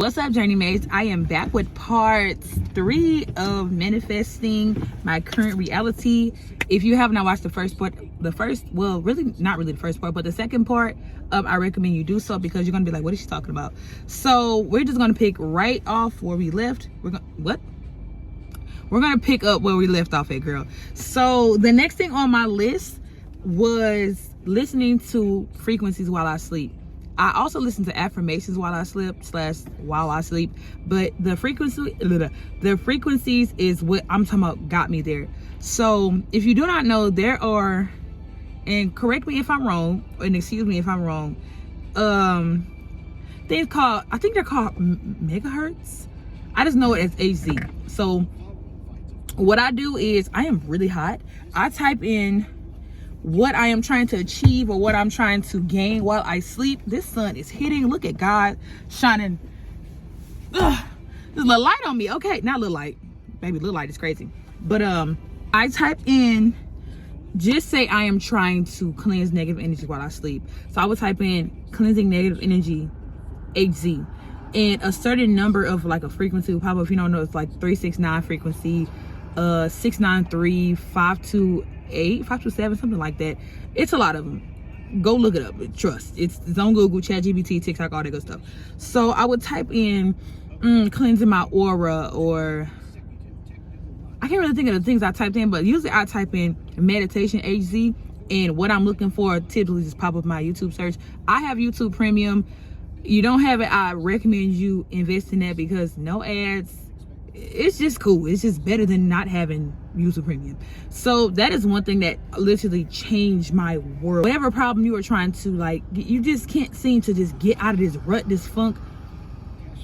What's up, journey mates? I am back with part 3 of manifesting my current reality. If you have not watched the first part, well, really not really the first part, but the second part, I recommend you do so, because you're gonna be like, what is she talking about? So we're just gonna pick right off where we left. We're gonna pick up where we left off at, girl. So the next thing on my list was listening to frequencies while I sleep. I also listen to affirmations while I sleep, but the frequencies is what I'm talking about got me there. So if you do not know, there are, and correct me if I'm wrong, and excuse me if I'm wrong, things called, I think they're called megahertz. I just know it as HZ. So what I do is, I am really hot. I type in what I am trying to achieve or what I'm trying to gain while I sleep. This sun is hitting. Look at God shining. There's a little light on me. Okay, not a little light. Maybe a little light is crazy. But I type in, just say I am trying to cleanse negative energy while I sleep. So I would type in cleansing negative energy HZ. And a certain number of like a frequency will pop up. If you don't know, it's like 369 frequency, 693, 528, 527, something like that. It's a lot of them. Go look it up. Trust. It's on Google, ChatGPT, TikTok, all that good stuff. So I would type in cleansing my aura, or I can't really think of the things I typed in, but usually I type in meditation HZ, and what I'm looking for typically just pop up my YouTube search. I have YouTube Premium. You don't have it, I recommend you invest in that, because no ads. It's just cool. It's just better than not having YouTube Premium. So that is one thing that literally changed my world. Whatever problem you are trying to, like, you just can't seem to just get out of this rut, this funk,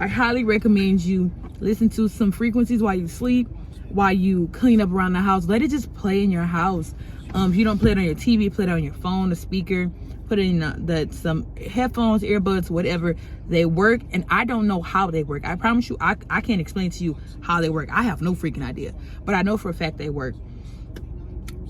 I highly recommend you listen to some frequencies while you sleep, while you clean up around the house. Let it just play in your house. If you don't play it on your TV, play it on your phone, the speaker. Put it in some headphones, earbuds, whatever. They work, and I don't know how they work. I promise you, I can't explain to you how they work. I have no freaking idea, but I know for a fact they work.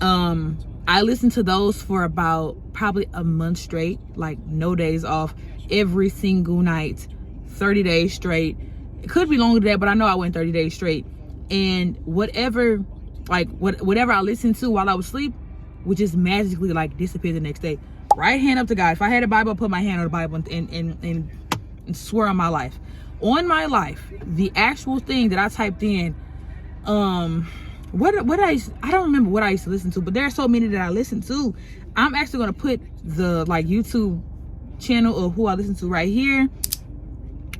I listened to those for about probably a month straight, like no days off, every single night, 30 days straight. It could be longer than that, but I know I went 30 days straight. And whatever I listened to while I was asleep would just magically like disappear the next day. Right hand up to God. If I had a Bible, I'd put my hand on the Bible and swear on my life. On my life, the actual thing that I typed in, I don't remember what I used to listen to, but there are so many that I listen to. I'm actually gonna put the like YouTube channel of who I listen to right here.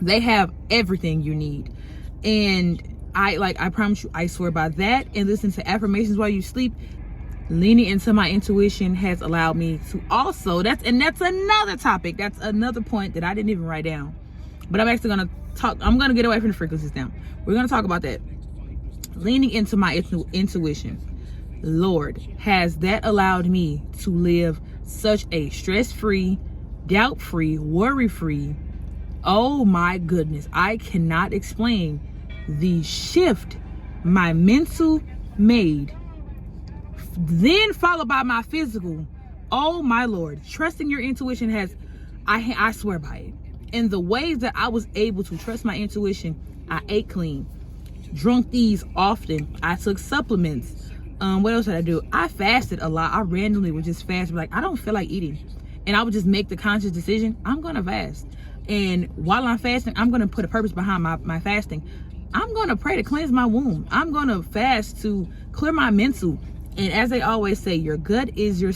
They have everything you need. And I promise you, I swear by that, and listen to affirmations while you sleep. Leaning into my intuition has allowed me to also, that's another topic, that's another point that I didn't even write down, but I'm actually gonna talk. I'm gonna get away from the frequencies now. We're gonna talk about that. Leaning into my intuition, Lord, has that allowed me to live such a stress-free, doubt-free, worry-free, oh my goodness, I cannot explain the shift my mental made, then followed by my physical. Oh my Lord, trusting your intuition has, I swear by it. And the ways that I was able to trust my intuition, I ate clean, drunk these often, I took supplements. What else did I do? I fasted a lot. I randomly would just fast, like I don't feel like eating, and I would just make the conscious decision, I'm gonna fast. And while I'm fasting, I'm gonna put a purpose behind my fasting. I'm gonna pray to cleanse my womb. I'm gonna fast to clear my mental. And as they always say, your gut is your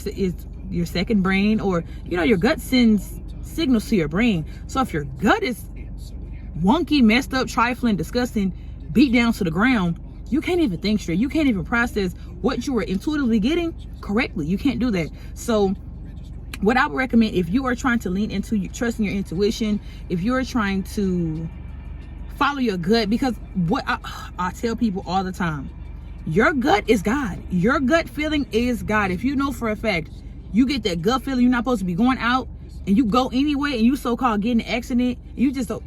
second brain, or your gut sends signals to your brain. So if your gut is wonky, messed up, trifling, disgusting, beat down to the ground, you can't even think straight. You can't even process what you were intuitively getting correctly. You can't do that. So what I would recommend, if you are trying to lean into trusting your intuition, if you are trying to follow your gut, because what I tell people all the time, your gut is God. Your gut feeling is God. If you know for a fact, you get that gut feeling you're not supposed to be going out, and you go anyway, and you so-called get in an accident, you just don't.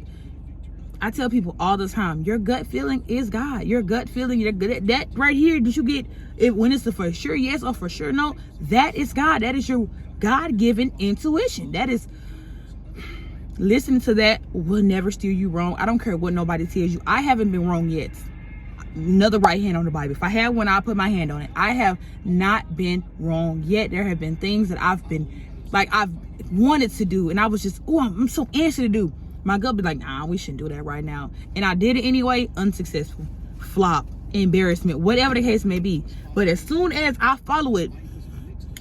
I tell people all the time, your gut feeling is God. Your gut feeling, that right here, did you get it when it's the for sure yes or for sure no? That is God. That is your God-given intuition. That is Listening to that will never steer you wrong. I don't care what nobody tells you. I haven't been wrong yet. Another right hand on the Bible. If I had one, I'll put my hand on it. I have not been wrong yet. There have been things that I've wanted to do, and I was just, I'm so anxious to do. My gut be like, nah, we shouldn't do that right now. And I did it anyway, unsuccessful, flop, embarrassment, whatever the case may be. But as soon as I follow it,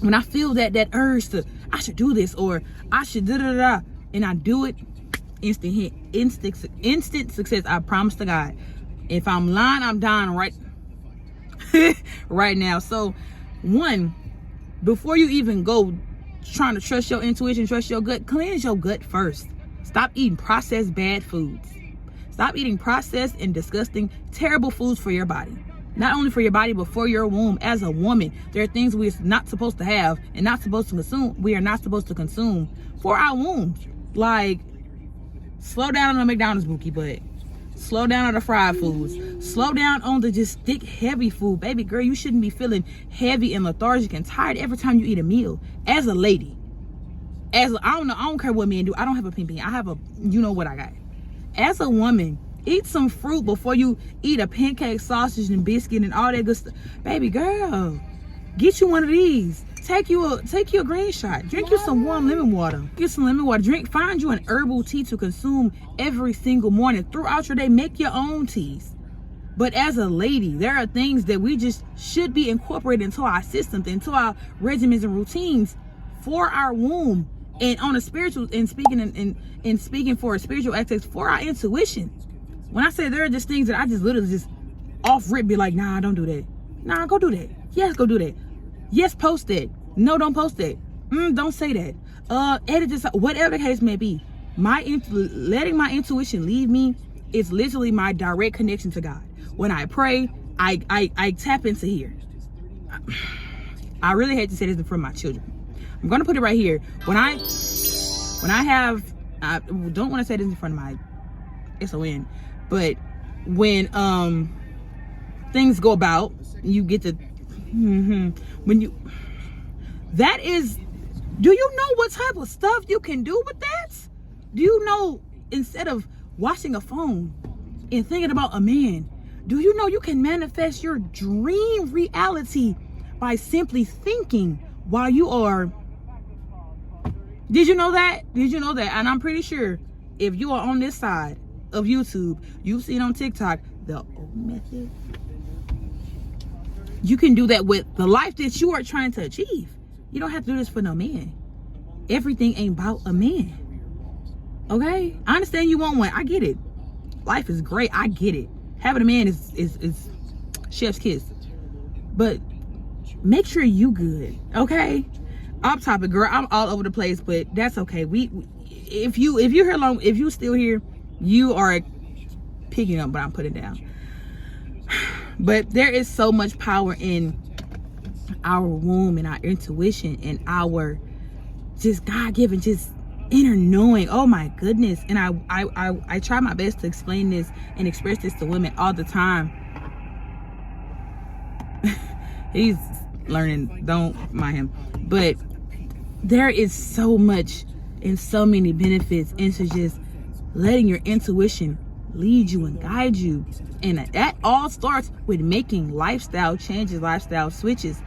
when I feel that urge to, I should do this, or I should da-da-da-da, and I do it, instant hit, instant success. I promise to God. If I'm lying, I'm dying right now. So, one, before you even go trying to trust your intuition, trust your gut, cleanse your gut first. Stop eating processed bad foods. Stop eating processed and disgusting, terrible foods for your body. Not only for your body, but for your womb. As a woman, there are things we're not supposed to have and not supposed to consume. We are not supposed to consume for our wombs. Like, slow down on the McDonald's bookie butt. Slow down on the fried foods. Slow down on the just thick, heavy food. Baby girl, you shouldn't be feeling heavy and lethargic and tired every time you eat a meal. As a lady, I don't care what men do. I don't have a ping. I have you know what I got. As a woman, eat some fruit before you eat a pancake, sausage, and biscuit and all that good stuff. Baby girl, get you one of these. Take you a green shot. Drink you some warm lemon water. Get some lemon water. Find you an herbal tea to consume every single morning. Throughout your day, make your own teas. But as a lady, there are things that we just should be incorporated into our systems, into our regimens and routines for our womb. And on a spiritual, and speaking for a spiritual aspect, for our intuition. When I say there are just things that I just literally just off rip be like, nah, don't do that. Nah, go do that. Yes, go do that. Yes, post it. No, don't post it. Don't say that. Edit this, whatever the case may be. Letting my intuition lead me is literally my direct connection to God. When I pray, I tap into here. I really hate to say this in front of my children. I'm gonna put it right here. When I don't want to say this in front of my SON, but when things go about, you get to that is, do you know what type of stuff you can do with that? Do you know, instead of watching a phone and thinking about a man, do you know you can manifest your dream reality by simply thinking while you are? Did you know that? And I'm pretty sure if you are on this side of YouTube, you've seen on TikTok the old method. You can do that with the life that you are trying to achieve. You don't have to do this for no man. Everything ain't about a man. Okay? I understand you want one. I get it. Life is great. I get it. Having a man is chef's kiss. But make sure you good. Okay? Off topic, girl. I'm all over the place, but that's okay. If you're here long, if you still here, you are picking up, but I'm putting down. But there is so much power in our womb and our intuition and our just God-given just inner knowing. Oh my goodness. And I try my best to explain this and express this to women all the time. He's learning, don't mind him. But there is so much and so many benefits into just letting your intuition lead you and guide you. And that all starts with making lifestyle changes, lifestyle switches.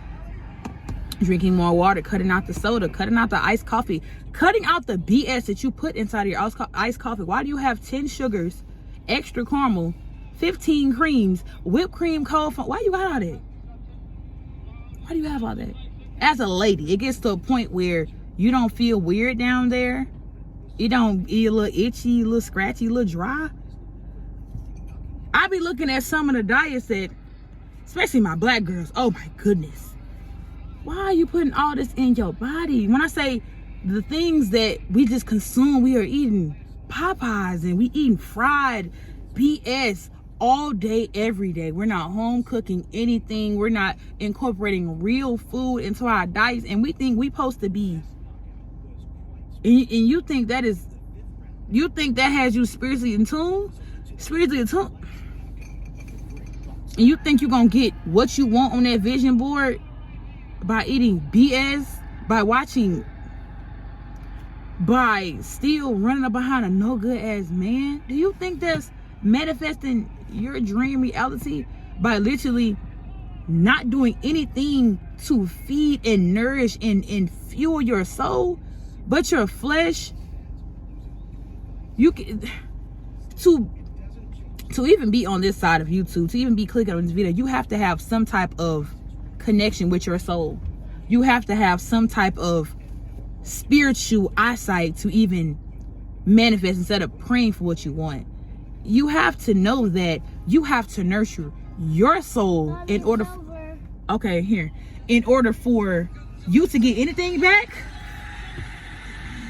Drinking more water, cutting out the soda, cutting out the iced coffee, cutting out the BS that you put inside of your iced coffee. Why do you have 10 sugars, extra caramel, 15 creams, whipped cream, cold foam? Why you got all that? Why do you have all that? As a lady, it gets to a point where you don't feel weird down there. You don't get a little itchy, a little scratchy, a little dry. I be looking at some of the diets that, especially my black girls, oh my goodness. Why are you putting all this in your body? When I say the things that we just consume, we are eating Popeyes and we eating fried BS all day, every day. We're not home cooking anything. We're not incorporating real food into our diets. And we think we supposed to be, and you think that is, you think that has you spiritually in tune? Spiritually in tune? And you think you're going to get what you want on that vision board by eating BS, by watching by still running up behind a no good ass man? Do you think that's manifesting your dream reality by literally not doing anything to feed and nourish and fuel your soul, but your flesh? You can to even be on this side of YouTube, to even be clicking on this video, you have to have some type of connection with your soul. You have to have some type of spiritual eyesight to even manifest instead of praying for what you want. You have to know that you have to nurture your soul in order in order for you to get anything back.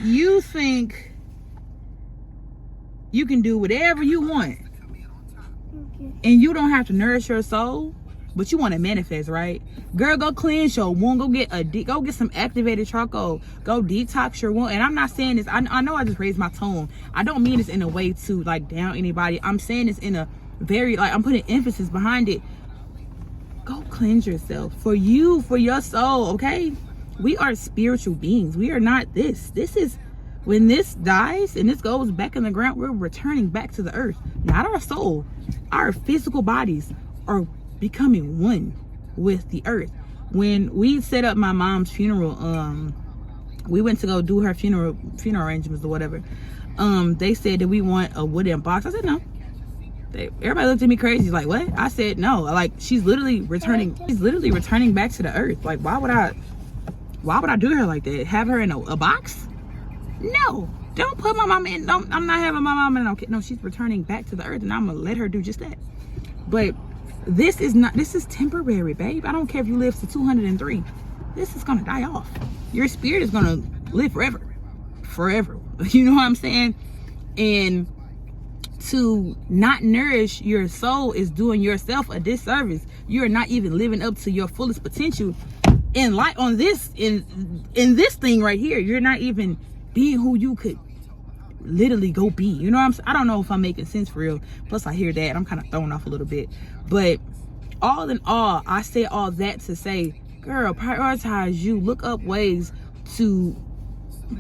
You think you can do whatever you want and you don't have to nourish your soul, but you want to manifest, right? Girl, go cleanse your wound. Go get some activated charcoal. Go detox your wound. And I'm not saying this, I know I just raised my tone. I don't mean this in a way to like down anybody. I'm saying this in a very, like, I'm putting emphasis behind it. Go cleanse yourself for you, for your soul, okay? We are spiritual beings. We are not this. This is, when this dies and this goes back in the ground, we're returning back to the earth, not our soul. Our physical bodies are becoming one with the earth. When we set up my mom's funeral, we went to go do her funeral arrangements or whatever. They said that we want a wooden box. I said no. Everybody looked at me crazy, like, what? I said no. Like, she's literally returning back to the earth. Like, why would I do her like that? Have her in a box? No, don't put my mom in. I'm not having my mom in. Okay, no, she's returning back to the earth, and I'm gonna let her do just that. But this is temporary, babe. I don't care if you live to 203. This is gonna die off. Your spirit is gonna live forever. You know what I'm saying? And to not nourish your soul is doing yourself a disservice. You're not even living up to your fullest potential in light on this in this thing right here. You're not even being who you could literally go be. You know what I'm saying? I don't know if I'm making sense for real. Plus I hear that, I'm kind of thrown off a little bit. But all in all, I say all that to say, girl, prioritize you. Look up ways to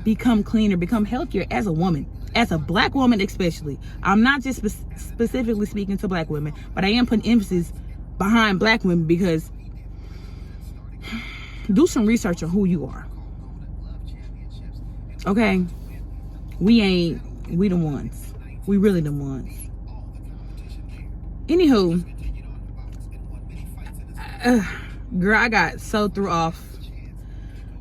become cleaner, become healthier as a woman, as a black woman especially. I'm not just specifically speaking to black women, but I am putting emphasis behind black women, because do some research on who you are. Okay? We the ones. We really the ones. Anywho, girl, I got so threw off.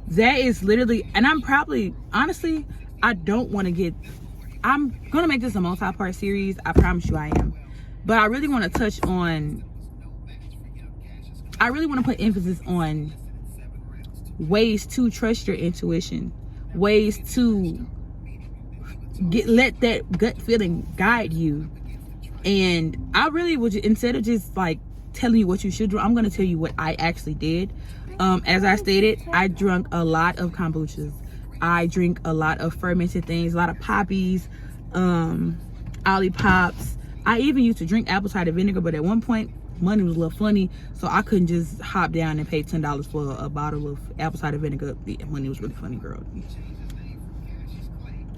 That is literally, and I'm probably, honestly, I don't want to get, I'm going to make this a multi-part series. I promise you I am. But I really want to touch on, I really want to put emphasis on ways to trust your intuition. Ways to let that gut feeling guide you. And I really would, instead of just like telling you what you should do, I'm going to tell you what I actually did. As I stated, I drank a lot of kombuchas. I drink a lot of fermented things, a lot of poppies, Olipops. I even used to drink apple cider vinegar, but at one point money was a little funny, so I couldn't just hop down and pay $10 for a bottle of apple cider vinegar. Money was really funny, girl.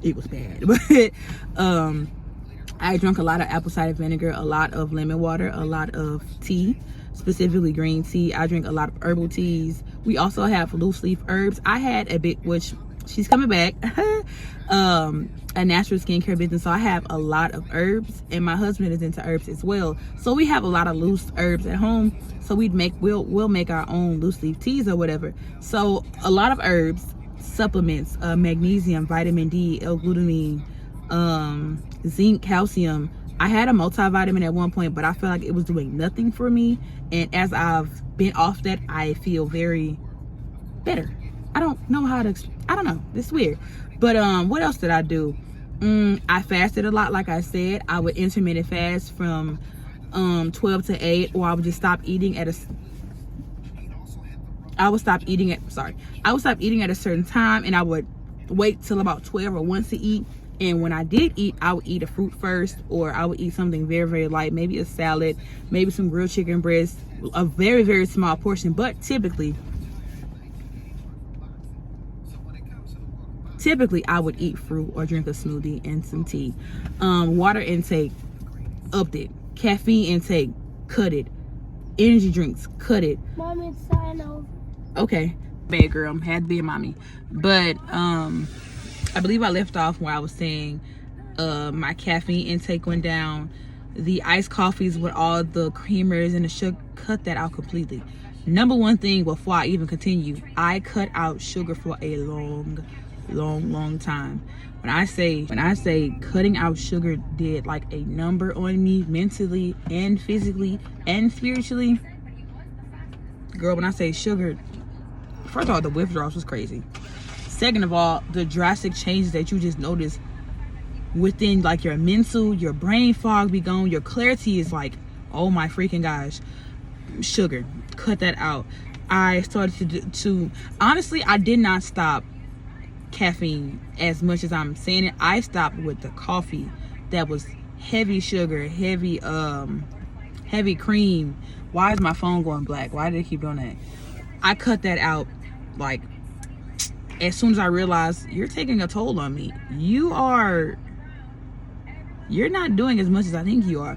It was bad. But I drank a lot of apple cider vinegar, a lot of lemon water, a lot of tea, specifically green tea. I drink a lot of herbal teas. We also have loose leaf herbs. I had a bit, which she's coming back, a natural skincare business, so I have a lot of herbs, and my husband is into herbs as well, so we have a lot of loose herbs at home. So we'll make our own loose leaf teas or whatever. So a lot of herbs, supplements, magnesium, vitamin D, L-glutamine, zinc, calcium. I had a multivitamin at one point, but I felt like it was doing nothing for me, and as I've been off that, I feel very better. I don't know how to, I don't know, it's weird. But what else did I do? I fasted a lot. Like I said, I would intermittent fast from 12 to 8, or I would just stop eating at a stop eating at a certain time, and I would wait till about 12 or 1 to eat. And when I did eat, I would eat a fruit first, or I would eat something very, very light, maybe a salad, maybe some grilled chicken breast, a very, very small portion. But typically typically I would eat fruit or drink a smoothie and some tea. Water intake, upped it. Caffeine intake, cut it. Energy drinks, cut it. Mommy, it's sign over. Okay, bad girl, had to be a mommy. But I believe I left off where I was saying my caffeine intake went down. The iced coffees with all the creamers and the sugar, cut that out completely. Number one thing before I even continue, I cut out sugar for a long time. When I say cutting out sugar did like a number on me mentally and physically and spiritually, girl, when I say sugar, first of all, the withdrawals was crazy. Second of all, the drastic changes that you just notice within like your mental, your brain fog be gone, your clarity is like, oh my freaking gosh. Sugar, cut that out. I started to honestly, I did not stop caffeine as much as I'm saying it. I stopped with the coffee that was heavy sugar, heavy cream. Why is my phone going black? Why did it keep doing that? I cut that out like as soon as I realized you're taking a toll on me. You're not doing as much as I think you are.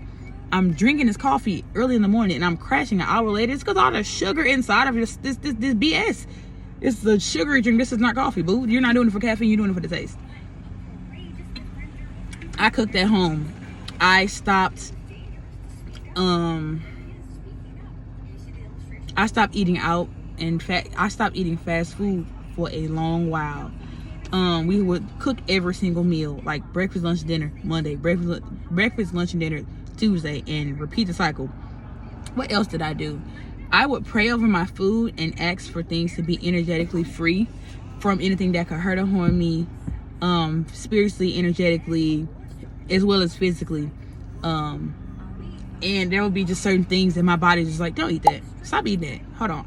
I'm drinking this coffee early in the morning and I'm crashing an hour later. It's because all the sugar inside of this BS. It's a sugary drink. This is not coffee, boo. You're not doing it for caffeine. You're doing it for the taste. I cooked at home. I stopped eating out. In fact, I stopped eating fast food for a long while. We would cook every single meal, like breakfast, lunch, dinner Monday, breakfast, lunch, and dinner Tuesday, and repeat the cycle. What else did I do? I would pray over my food and ask for things to be energetically free from anything that could hurt or harm me, spiritually, energetically, as well as physically. And there would be just certain things that my body just like, don't eat that. Stop eating that. Hold on.